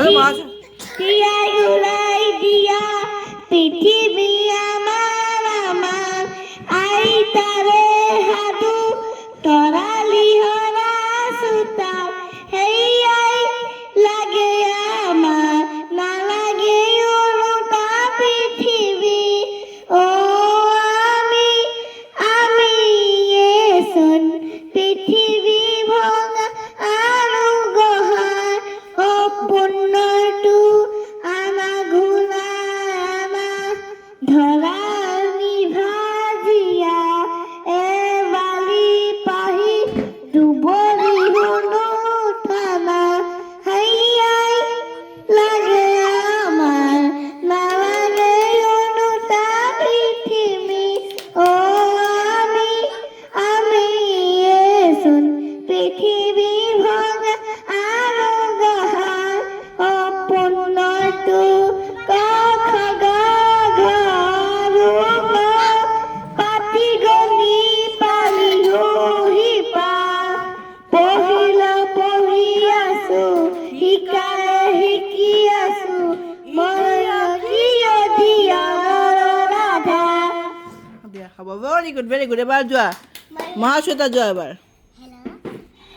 তিয়াই উলাই দিয়া পৃথিৱী আমাৰ আইতাৰে সাধু তৰালি হৰা চোতাল হেৰিয়াই লাগে আমাৰ নালাগে উৰুটা পৃথিৱী আমিয়েচোন পৃথিৱী ভঙা আৰু গঢ়া সপোনৰটো আমাৰ ঘূৰাই ধৰা নিভাজিয়া এবালি পাহি দুবৰি শুনো থানা হাইয়াই লাগে আমাৰ নালাগে উৰুটা পৃথিৱী আমিয়েচোন পৃথিৱী ভঙা আৰু গঢ়া সপোনৰটো পাতি গলি পালিলো সিপাৰ পঢ়ি আছো শিকি আছো মই দিয়া হ'ব ভেৰি গুড এবাৰ যোৱা মহাশ্বেতা যোৱা এবাৰ